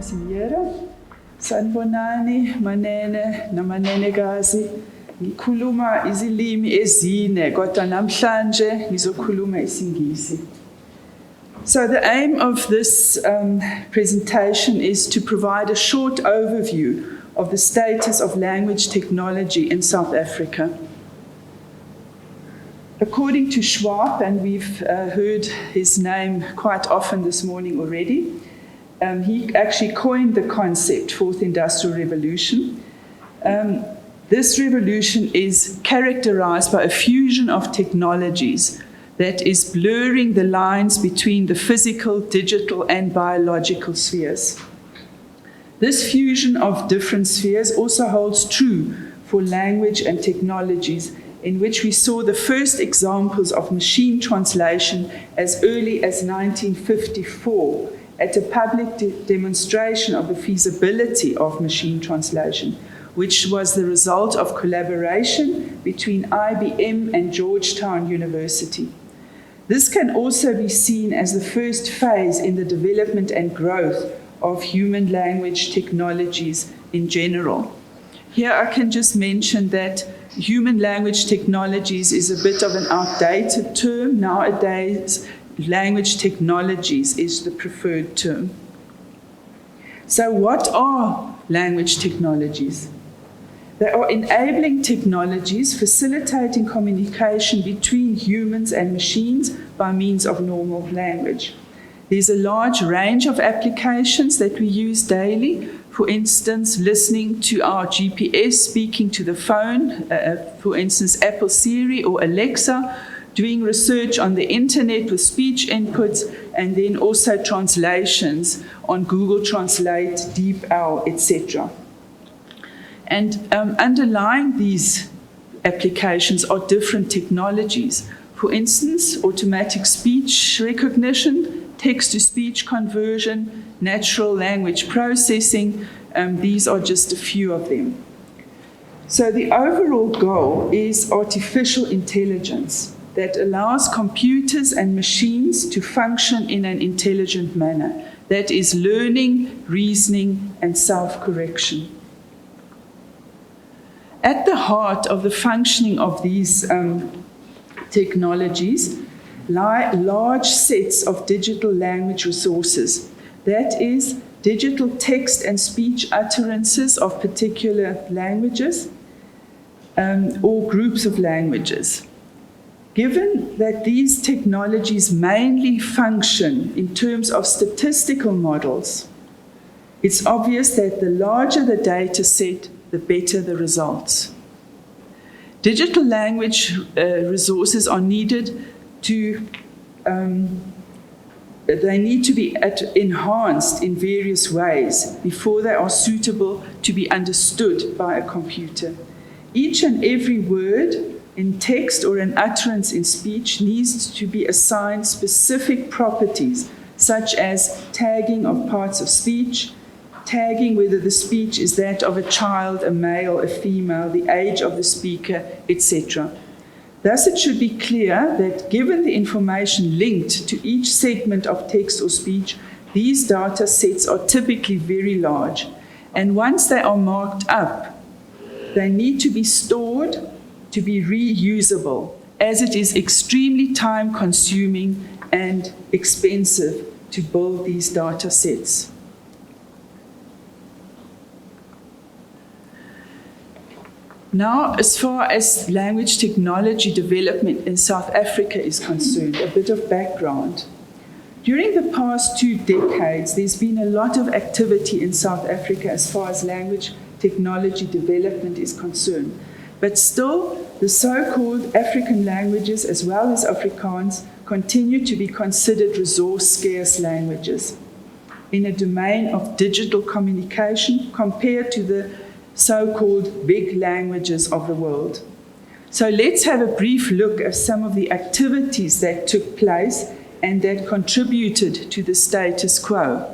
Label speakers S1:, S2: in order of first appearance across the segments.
S1: dames en heren. Sanibonani, manene, namanenekazi. Ngikhuluma izilimi ezine, kodwa namhlanje ngizokhuluma isiNgisi. So the aim of this presentation is to provide a short overview of the status of language technology in South Africa. According to Schwab, and we've heard his name quite often this morning already, he actually coined the concept, Fourth Industrial Revolution. This revolution is characterized by a fusion of technologies that is blurring the lines between the physical, digital, and biological spheres. This fusion of different spheres also holds true for language and technologies, in which we saw the first examples of machine translation as early as 1954 at a public demonstration of the feasibility of machine translation, which was the result of collaboration between IBM and Georgetown University. This can also be seen as the first phase in the development and growth of human language technologies in general. Here I can just mention that human language technologies is a bit of an outdated term. Nowadays, language technologies is the preferred term. So what are language technologies? They are enabling technologies facilitating communication between humans and machines by means of normal language. There's a large range of applications that we use daily. For instance, listening to our GPS, speaking to the phone, for instance, Apple Siri or Alexa, doing research on the internet with speech inputs, and then also translations on Google Translate, DeepL, etc. And underlying these applications are different technologies. For instance, automatic speech recognition, text-to-speech conversion, natural language processing. These are just a few of them. So the overall goal is artificial intelligence that allows computers and machines to function in an intelligent manner. That is learning, reasoning, and self-correction. At the heart of the functioning of these technologies lie large sets of digital language resources. That is, digital text and speech utterances of particular languages or groups of languages. Given that these technologies mainly function in terms of statistical models, it's obvious that the larger the data set, the better the results. Digital language resources are needed they need to be enhanced in various ways before they are suitable to be understood by a computer. Each and every word in text or an utterance in speech needs to be assigned specific properties, such as tagging of parts of speech, tagging whether the speech is that of a child, a male, a female, the age of the speaker, etc. Thus, it should be clear that given the information linked to each segment of text or speech, these data sets are typically very large. And once they are marked up, they need to be stored to be reusable, as it is extremely time-consuming and expensive to build these data sets. Now, as far as language technology development in South Africa is concerned, a bit of background. During the past 2 decades, there's been a lot of activity in South Africa as far as language technology development is concerned. But still, the so-called African languages, as well as Afrikaans, continue to be considered resource-scarce languages in a domain of digital communication compared to the so-called big languages of the world. So let's have a brief look at some of the activities that took place and that contributed to the status quo.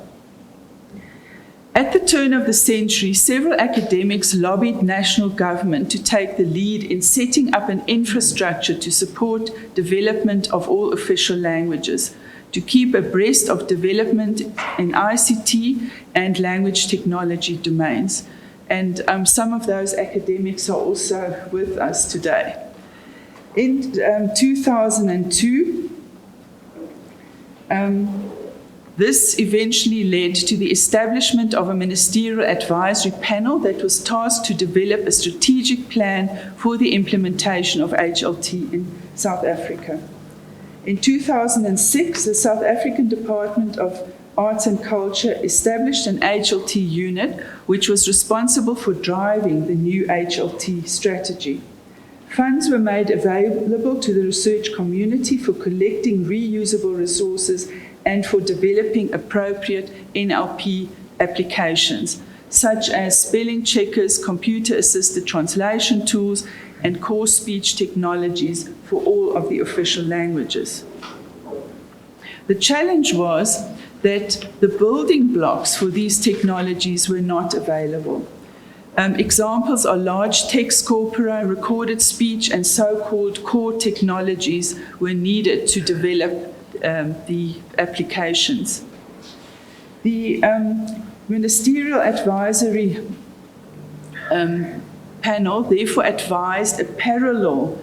S1: At the turn of the century, several academics lobbied national government to take the lead in setting up an infrastructure to support development of all official languages, to keep abreast of development in ICT and language technology domains. And some of those academics are also with us today. In 2002, this eventually led to the establishment of a ministerial advisory panel that was tasked to develop a strategic plan for the implementation of HLT in South Africa. In 2006, the South African Department of Arts and Culture established an HLT unit which was responsible for driving the new HLT strategy. Funds were made available to the research community for collecting reusable resources and for developing appropriate NLP applications, such as spelling checkers, computer-assisted translation tools, and core speech technologies for all of the official languages. The challenge was that the building blocks for these technologies were not available. Examples are large text corpora, recorded speech, and so-called core technologies were needed to develop the applications. The Ministerial Advisory Panel therefore advised a parallel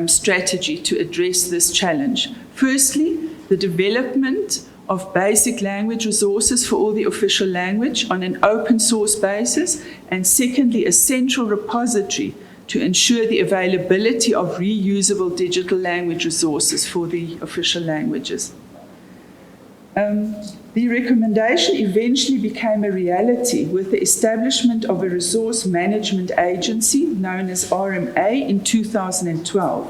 S1: strategy to address this challenge. Firstly, the development of basic language resources for all the official language on an open source basis, and secondly, a central repository to ensure the availability of reusable digital language resources for the official languages. The recommendation eventually became a reality with the establishment of a resource management agency known as RMA in 2012.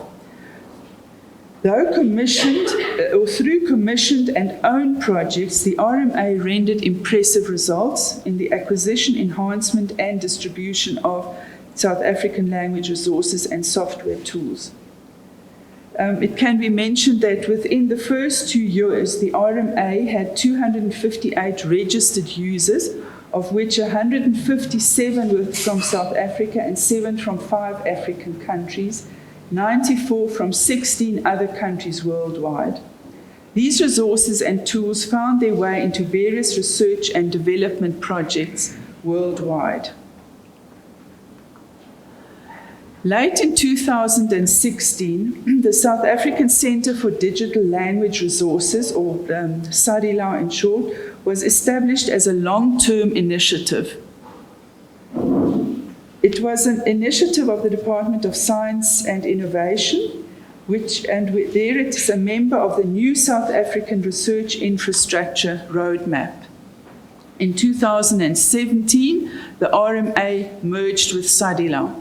S1: Though commissioned, or through commissioned and owned projects, the RMA rendered impressive results in the acquisition, enhancement, and distribution of South African language resources and software tools. It can be mentioned that within the first 2 years, the RMA had 258 registered users, of which 157 were from South Africa and 7 from 5 African countries, 94 from 16 other countries worldwide. These resources and tools found their way into various research and development projects worldwide. Late in 2016, the South African Centre for Digital Language Resources, or SADiLaR in short, was established as a long-term initiative. It was an initiative of the Department of Science and Innovation, there it is a member of the new South African Research Infrastructure Roadmap. In 2017, the RMA merged with SADiLaR.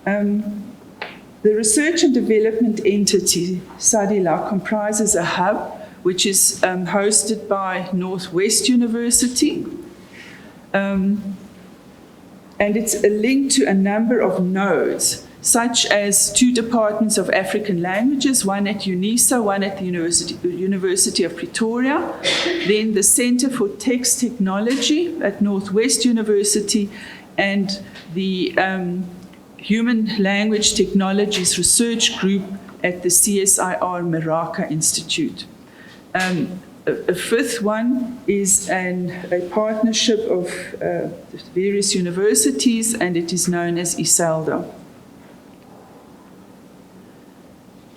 S1: The research and development entity, SADiLaR, comprises a hub which is hosted by Northwest University, and it's a link to a number of nodes, such as 2 departments of African languages, one at UNISA, one at the University of Pretoria, then the Centre for Text Technology at Northwest University, and the Human Language Technologies Research Group at the CSIR Maraka Institute. A 5th one is a partnership of various universities, and it is known as ISALDA.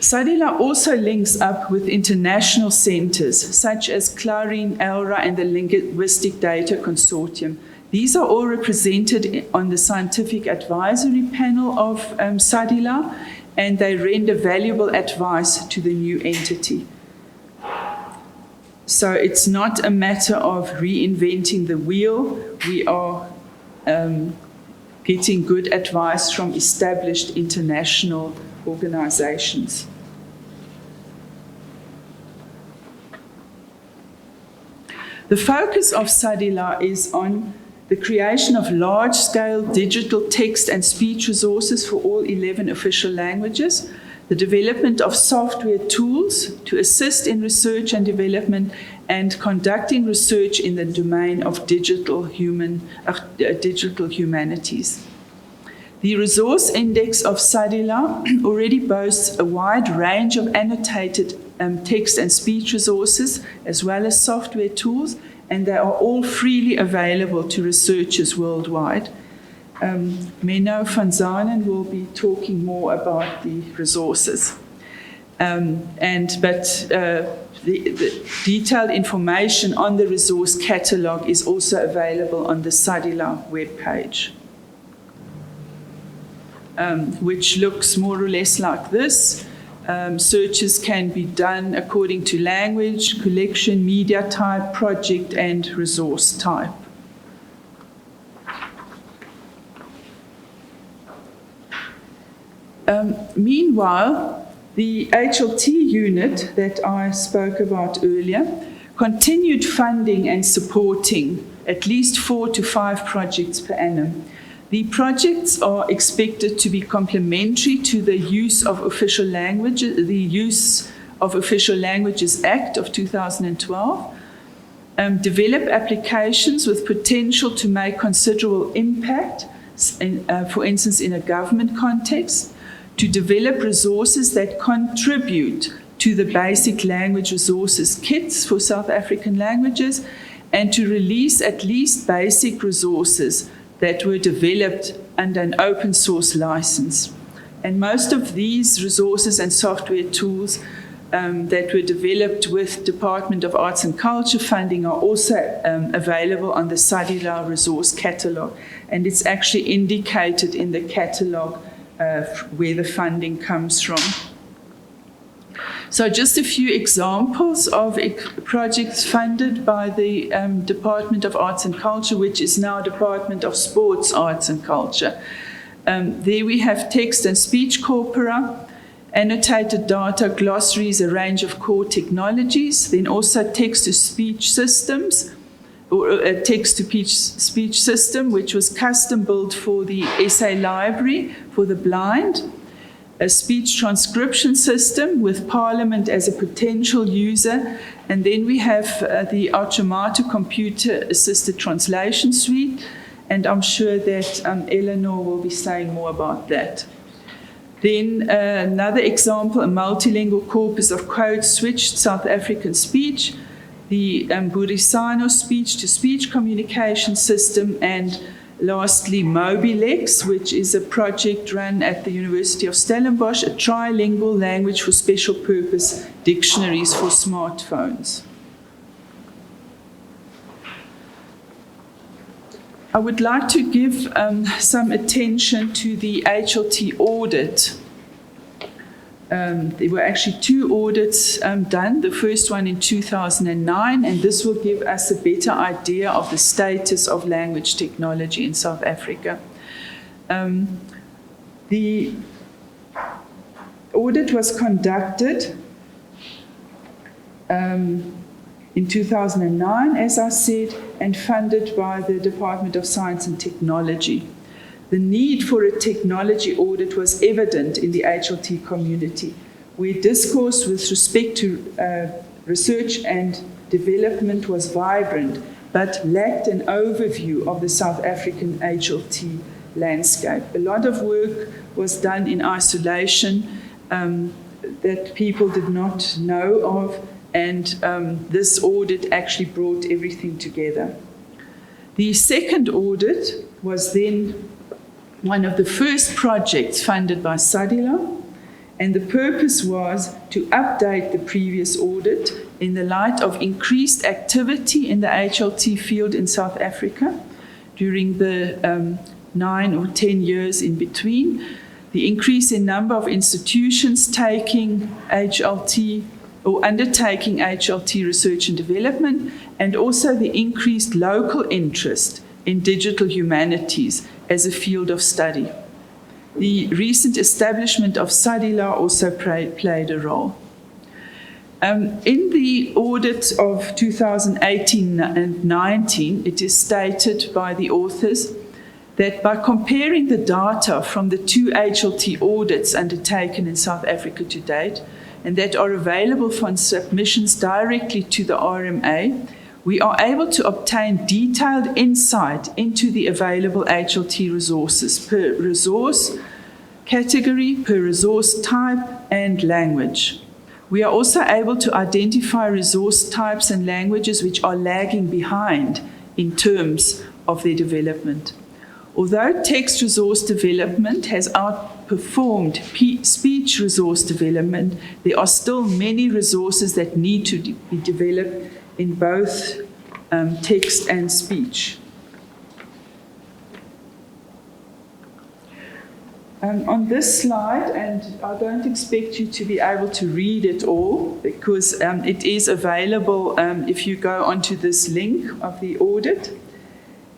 S1: SADiLaR also links up with international centres such as Clarine, ELRA, and the Linguistic Data Consortium. These are all represented on the scientific advisory panel of SADiLaR, and they render valuable advice to the new entity. So it's not a matter of reinventing the wheel. We are getting good advice from established international organizations. The focus of SADiLaR is on the creation of large-scale digital text and speech resources for all 11 official languages, the development of software tools to assist in research and development, and conducting research in the domain of digital humanities. The resource index of SADiLaR already boasts a wide range of annotated text and speech resources, as well as software tools, and they are all freely available to researchers worldwide. Menno van Zanen will be talking more about the resources. The detailed information on the resource catalogue is also available on the SADiLaR webpage, which looks more or less like this. Searches can be done according to language, collection, media type, project, and resource type. Meanwhile, the HLT unit that I spoke about earlier continued funding and supporting at least 4 to 5 projects per annum. The projects are expected to be complementary to the use of official languages, the Use of Official Languages Act of 2012, develop applications with potential to make considerable impact, for instance, in a government context, to develop resources that contribute to the basic language resources kits for South African languages, and to release at least basic resources that were developed under an open source license. And most of these resources and software tools that were developed with Department of Arts and Culture funding are also available on the SADiLaR resource catalogue, and it's actually indicated in the catalogue where the funding comes from. So just a few examples of projects funded by the Department of Arts and Culture, which is now Department of Sports, Arts and Culture. There we have text and speech corpora, annotated data, glossaries, a range of core technologies, then also text-to-speech systems, or a text-to-speech system, which was custom built for the essay library for the blind, a speech transcription system with Parliament as a potential user, and then we have the Automata computer-assisted translation suite, and I'm sure that Eleanor will be saying more about that. Then another example, a multilingual corpus of code-switched South African speech, the Burisano speech-to-speech communication system, and lastly, Mobilex, which is a project run at the University of Stellenbosch, a trilingual language for special purpose dictionaries for smartphones. I would like to give some attention to the HLT audit. There were actually 2 audits done, the first one in 2009, and this will give us a better idea of the status of language technology in South Africa. The audit was conducted in 2009, as I said, and funded by the Department of Science and Technology. The need for a technology audit was evident in the HLT community, where discourse with respect to research and development was vibrant, but lacked an overview of the South African HLT landscape. A lot of work was done in isolation that people did not know of, and this audit actually brought everything together. The second audit was then one of the first projects funded by SADiLaR, and the purpose was to update the previous audit in the light of increased activity in the HLT field in South Africa during the 9 or 10 years in between, the increase in number of institutions taking HLT or undertaking HLT research and development, and also the increased local interest in digital humanities as a field of study. The recent establishment of SADiLaR also played a role. In the audit of 2018 and 19, it is stated by the authors that by comparing the data from the 2 HLT audits undertaken in South Africa to date, and that are available for submissions directly to the RMA, we are able to obtain detailed insight into the available HLT resources per resource category, per resource type, and language. We are also able to identify resource types and languages which are lagging behind in terms of their development. Although text resource development has outperformed speech resource development, there are still many resources that need to be developed in both text and speech. On this slide, and I don't expect you to be able to read it all because it is available if you go onto this link of the audit.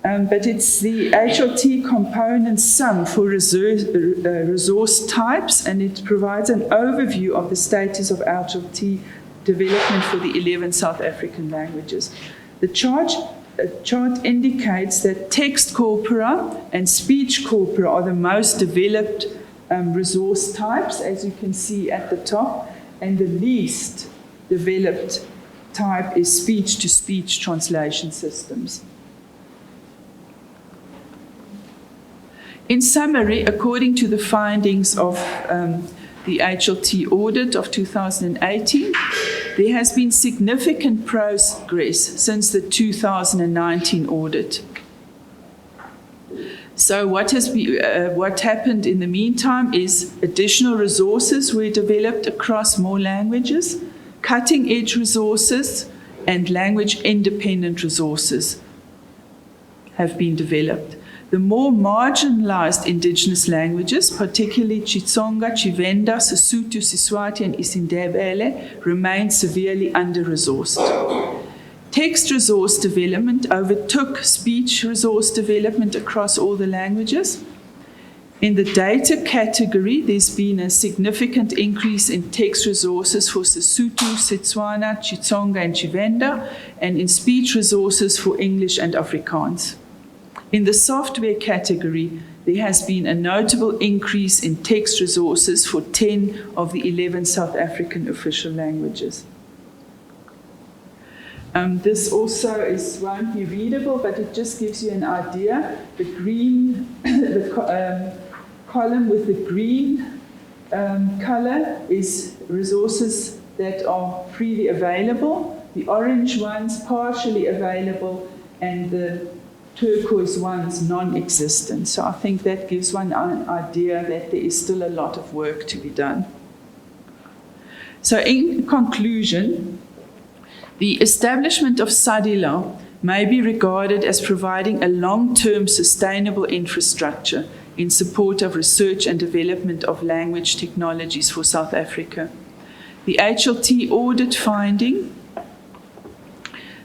S1: But it's the HLT component sum for resource types, and it provides an overview of the status of HLT development for the 11 South African languages. The chart indicates that text corpora and speech corpora are the most developed resource types, as you can see at the top, and the least developed type is speech-to-speech translation systems. In summary, according to the findings of the HLT audit of 2018, there has been significant progress since the 2019 audit. So what happened in the meantime is additional resources were developed across more languages, cutting-edge resources and language-independent resources have been developed. The more marginalized indigenous languages, particularly Xitsonga, Tshivenda, Sesotho, Siswati, and isiNdebele, remain severely under-resourced. Text resource development overtook speech resource development across all the languages. In the data category, there's been a significant increase in text resources for Sesotho, Setswana, Xitsonga, and Tshivenda, and in speech resources for English and Afrikaans. In the software category, there has been a notable increase in text resources for 10 of the 11 South African official languages. This also won't be readable, but it just gives you an idea. The green, column with the green color is resources that are freely available. The orange ones partially available, and the turquoise ones non-existent. So I think that gives one an idea that there is still a lot of work to be done. So in conclusion, the establishment of SADiLaR may be regarded as providing a long-term sustainable infrastructure in support of research and development of language technologies for South Africa. The HLT audit finding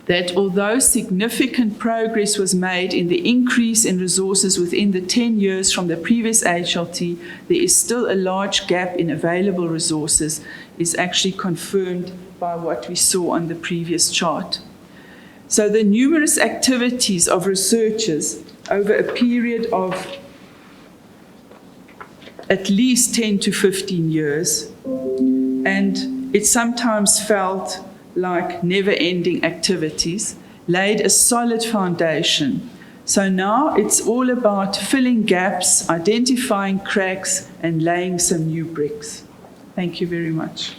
S1: that although significant progress was made in the increase in resources within the 10 years from the previous HLT, there is still a large gap in available resources, is actually confirmed by what we saw on the previous chart. So the numerous activities of researchers over a period of at least 10 to 15 years, and it sometimes felt like never-ending activities, laid a solid foundation. So now it's all about filling gaps, identifying cracks, and laying some new bricks. Thank you very much.